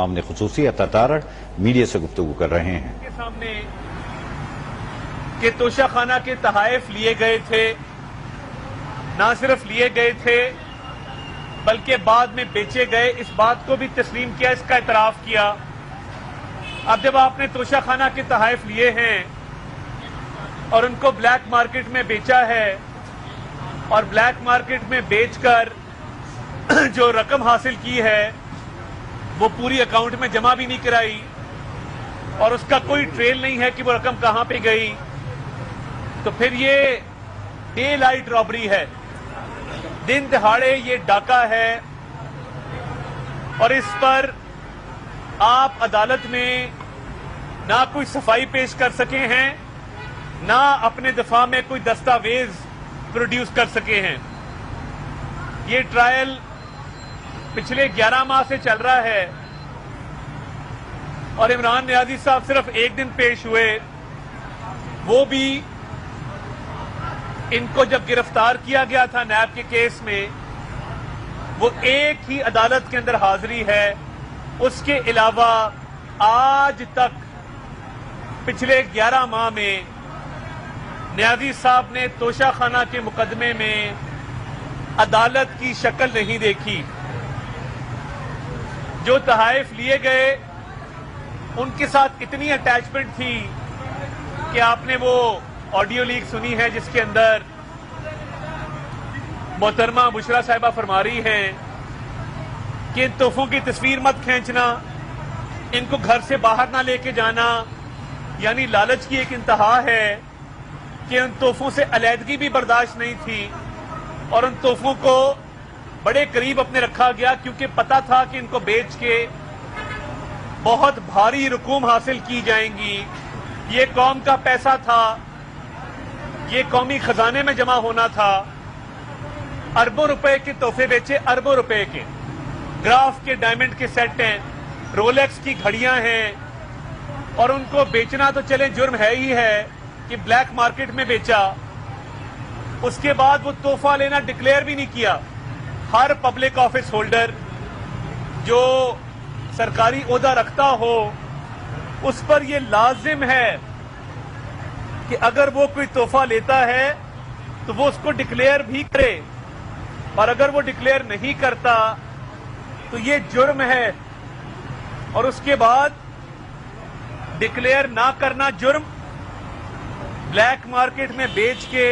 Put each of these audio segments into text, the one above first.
امام نے خصوصی اتاتارڑ میڈیا سے گفتگو کر رہے ہیں کے سامنے کہ توشہ خانہ کے تحائف لیے گئے تھے، نہ صرف لیے گئے تھے بلکہ بعد میں بیچے گئے، اس بات کو بھی تسلیم کیا، اس کا اعتراف کیا۔ اب جب آپ نے توشہ خانہ کے تحائف لیے ہیں اور ان کو بلیک مارکیٹ میں بیچا ہے اور بلیک مارکیٹ میں بیچ کر جو رقم حاصل کی ہے وہ پوری اکاؤنٹ میں جمع بھی نہیں کرائی اور اس کا کوئی ٹریل نہیں ہے کہ وہ رقم کہاں پہ گئی، تو پھر یہ ڈے لائٹ رابری ہے، دن دہاڑے یہ ڈاکہ ہے، اور اس پر آپ عدالت میں نہ کوئی صفائی پیش کر سکے ہیں، نہ اپنے دفاع میں کوئی دستاویز پروڈیوس کر سکے ہیں۔ یہ ٹرائل پچھلے 11 ماہ سے چل رہا ہے اور عمران نیازی صاحب صرف ایک دن پیش ہوئے، وہ بھی ان کو جب گرفتار کیا گیا تھا نیب کے کیس میں وہ ایک ہی عدالت کے اندر حاضری ہے، اس کے علاوہ آج تک پچھلے 11 ماہ میں نیازی صاحب نے توشہ خانہ کے مقدمے میں عدالت کی شکل نہیں دیکھی۔ جو تحائف لیے گئے ان کے ساتھ اتنی اٹیچمنٹ تھی کہ آپ نے وہ آڈیو لیک سنی ہے جس کے اندر محترمہ بشرا صاحبہ فرما رہی ہیں کہ ان تحفوں کی تصویر مت کھینچنا، ان کو گھر سے باہر نہ لے کے جانا، یعنی لالچ کی ایک انتہا ہے کہ ان تحفوں سے علیحدگی بھی برداشت نہیں تھی اور ان تحفوں کو بڑے قریب اپنے رکھا گیا کیونکہ پتا تھا کہ ان کو بیچ کے بہت بھاری رقوم حاصل کی جائیں گی، یہ قوم کا پیسہ تھا، یہ قومی خزانے میں جمع ہونا تھا۔ اربوں روپے کے تحفے بیچے، اربوں روپے کے، گراف کے ڈائمنڈ کے سیٹ ہیں، رولیکس کی گھڑیاں ہیں، اور ان کو بیچنا تو چلے جرم ہے ہی ہے کہ بلیک مارکیٹ میں بیچا، اس کے بعد وہ تحفہ لینا ڈکلیئر بھی نہیں کیا۔ ہر پبلک آفس ہولڈر جو سرکاری عہدہ رکھتا ہو اس پر یہ لازم ہے کہ اگر وہ کوئی تحفہ لیتا ہے تو وہ اس کو ڈکلیئر بھی کرے، اور اگر وہ ڈکلیئر نہیں کرتا تو یہ جرم ہے، اور اس کے بعد ڈکلیئر نہ کرنا جرم، بلیک مارکیٹ میں بیچ کے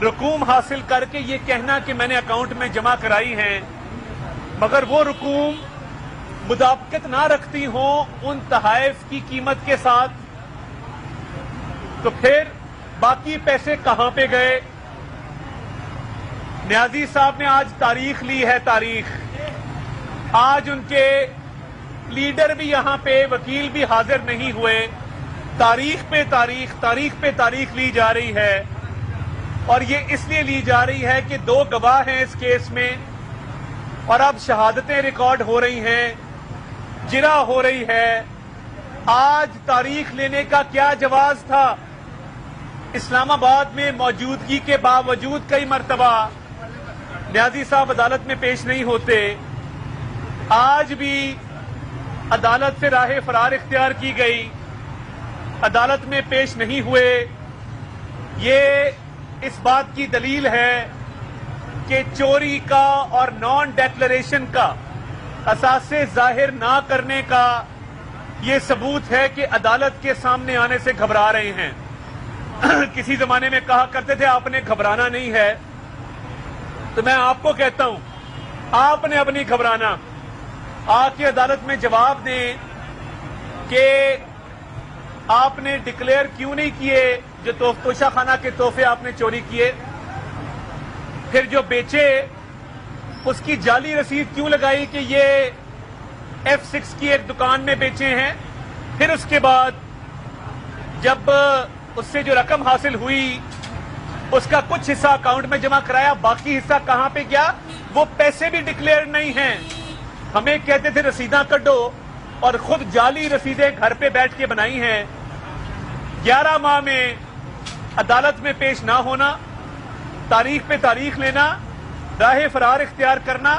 رقوم حاصل کر کے یہ کہنا کہ میں نے اکاؤنٹ میں جمع کرائی ہیں، مگر وہ رقوم مطابقت نہ رکھتی ہوں ان تحائف کی قیمت کے ساتھ، تو پھر باقی پیسے کہاں پہ گئے؟ نیازی صاحب نے آج تاریخ لی ہے، تاریخ آج ان کے لیڈر بھی یہاں پہ، وکیل بھی حاضر نہیں ہوئے، تاریخ پہ تاریخ، تاریخ پہ تاریخ لی جا رہی ہے، اور یہ اس لیے لی جا رہی ہے کہ 2 گواہ ہیں اس کیس میں، اور اب شہادتیں ریکارڈ ہو رہی ہیں، جرح ہو رہی ہے۔ آج تاریخ لینے کا کیا جواز تھا؟ اسلام آباد میں موجودگی کے باوجود کئی مرتبہ نیازی صاحب عدالت میں پیش نہیں ہوتے، آج بھی عدالت سے راہ فرار اختیار کی گئی، عدالت میں پیش نہیں ہوئے۔ یہ اس بات کی دلیل ہے کہ چوری کا اور نان ڈیکلریشن کا، اثاثے ظاہر نہ کرنے کا یہ ثبوت ہے کہ عدالت کے سامنے آنے سے گھبرا رہے ہیں۔ کسی زمانے میں کہا کرتے تھے آپ نے گھبرانا نہیں ہے، تو میں آپ کو کہتا ہوں آپ نے اب نہیں گھبرانا، آ کے عدالت میں جواب دیں کہ آپ نے ڈکلیئر کیوں نہیں کیے جو توشہ خانہ کے تحفے آپ نے چوری کیے، پھر جو بیچے اس کی جعلی رسید کیوں لگائی کہ یہ F6 کی ایک دکان میں بیچے ہیں، پھر اس کے بعد جب اس سے جو رقم حاصل ہوئی اس کا کچھ حصہ اکاؤنٹ میں جمع کرایا، باقی حصہ کہاں پہ گیا؟ وہ پیسے بھی ڈکلیئر نہیں ہیں۔ ہمیں کہتے تھے رسیداں کڈو، اور خود جعلی رسیدیں گھر پہ بیٹھ کے بنائی ہیں۔ 11 ماہ میں عدالت میں پیش نہ ہونا، تاریخ پہ تاریخ لینا، راہ فرار اختیار کرنا،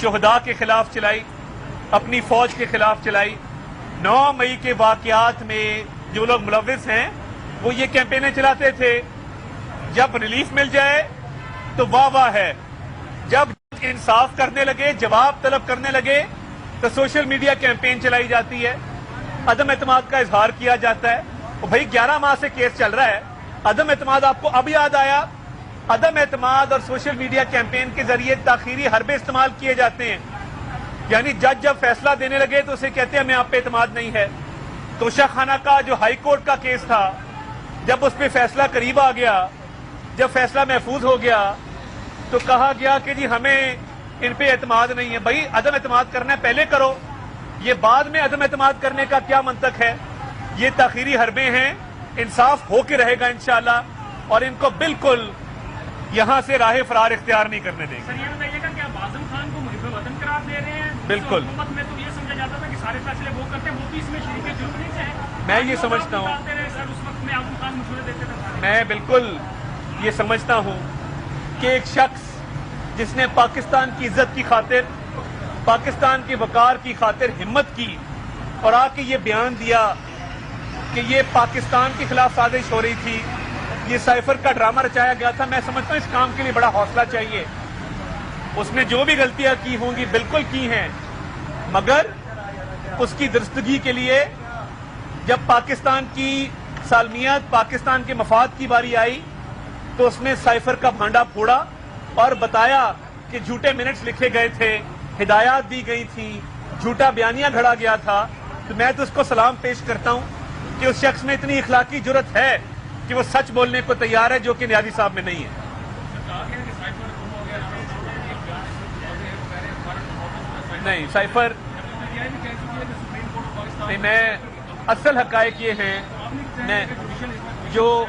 شہداء کے خلاف چلائی، اپنی فوج کے خلاف چلائی۔ 9 مئی کے واقعات میں جو لوگ ملوث ہیں وہ یہ کیمپینیں چلاتے تھے، جب ریلیف مل جائے تو واہ واہ ہے، جب انصاف کرنے لگے، جواب طلب کرنے لگے تو سوشل میڈیا کیمپین چلائی جاتی ہے، عدم اعتماد کا اظہار کیا جاتا ہے۔ بھائی 11 ماہ سے کیس چل رہا ہے، عدم اعتماد آپ کو اب یاد آیا؟ عدم اعتماد اور سوشل میڈیا کیمپین کے ذریعے تاخیری حربے استعمال کیے جاتے ہیں، یعنی جج جب فیصلہ دینے لگے تو اسے کہتے ہیں ہمیں آپ پہ اعتماد نہیں ہے۔ توشہ خانہ کا جو ہائی کورٹ کا کیس تھا، جب اس پہ فیصلہ قریب آ گیا، جب فیصلہ محفوظ ہو گیا تو کہا گیا کہ جی ہمیں ان پہ اعتماد نہیں ہے۔ بھائی عدم اعتماد کرنا ہے پہلے کرو، یہ بعد میں عدم اعتماد کرنے کا کیا منطق ہے؟ یہ تاخیری حربے ہیں، انصاف ہو کے رہے گا انشاءاللہ، اور ان کو بالکل یہاں سے راہ فرار اختیار نہیں کرنے دیں گے۔ سر یہ بتائیے گا کہ آپ اعظم خان کو محب وطن قرار دے رہے ہیں؟ بالکل۔ حکومت میں تو یہ سمجھا جاتا تھا کہ سارے فیصلے وہ کرتے ہیں، وہ بھی اس میں شریک جرم نہیں ہے۔ میں یہ سمجھتا ہوں، سر اس وقت میں اعظم خان مشورے دیتے تھے۔ میں بالکل یہ سمجھتا ہوں کہ ایک شخص جس نے پاکستان کی عزت کی خاطر، پاکستان کی وقار کی خاطر ہمت کی اور آ کے یہ بیان دیا کہ یہ پاکستان کے خلاف سازش ہو رہی تھی، یہ سائفر کا ڈرامہ رچایا گیا تھا، میں سمجھتا ہوں اس کام کے لیے بڑا حوصلہ چاہیے۔ اس نے جو بھی غلطیاں کی ہوں گی بالکل کی ہیں، مگر اس کی درستگی کے لیے جب پاکستان کی سالمیت، پاکستان کے مفاد کی باری آئی تو اس نے سائفر کا بھانڈا پھوڑا اور بتایا کہ جھوٹے منٹس لکھے گئے تھے، ہدایات دی گئی تھی، جھوٹا بیانیہ گھڑا گیا تھا۔ تو میں تو اس کو سلام پیش کرتا ہوں کہ اس شخص میں اتنی اخلاقی جرت ہے کہ وہ سچ بولنے کو تیار ہے، جو کہ نیازی صاحب میں نہیں ہے۔ نہیں سائفر نہیں، میں اصل حقائق یہ ہیں، میں جو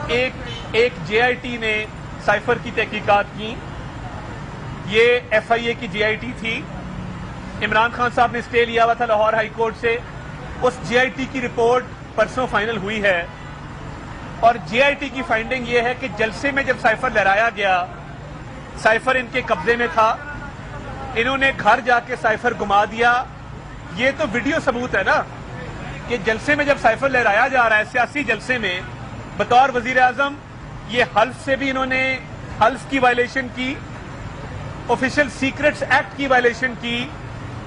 ایک جے آئی ٹی نے سائفر کی تحقیقات کی، یہ ایف آئی اے کی جے آئی ٹی تھی، عمران خان صاحب نے اسٹے لیا ہوا تھا لاہور ہائی کورٹ سے، اس جے آئی ٹی کی رپورٹ پرسوں فائنل ہوئی ہے، اور جے آئی ٹی کی فائنڈنگ یہ ہے کہ جلسے میں جب سائفر لہرایا گیا، سائفر ان کے قبضے میں تھا، انہوں نے گھر جا کے سائفر گما دیا۔ یہ تو ویڈیو ثبوت ہے نا کہ جلسے میں جب سائفر لہرایا جا رہا ہے، سیاسی جلسے میں، بطور وزیر اعظم یہ حلف سے بھی انہوں نے حلف کی وائلیشن کی، آفیشل سیکرٹس ایکٹ کی وائلیشن کی۔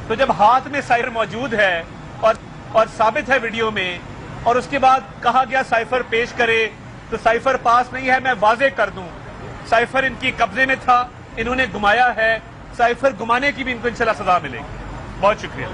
تو جب ہاتھ میں سائفر موجود ہے اور ثابت ہے ویڈیو میں، اور اس کے بعد کہا گیا سائفر پیش کرے، تو سائفر پاس نہیں ہے، میں واضح کر دوں سائفر ان کی قبضے میں تھا، انہوں نے گمایا ہے، سائفر گمانے کی بھی ان کو انشاءاللہ سزا ملے گی۔ بہت شکریہ۔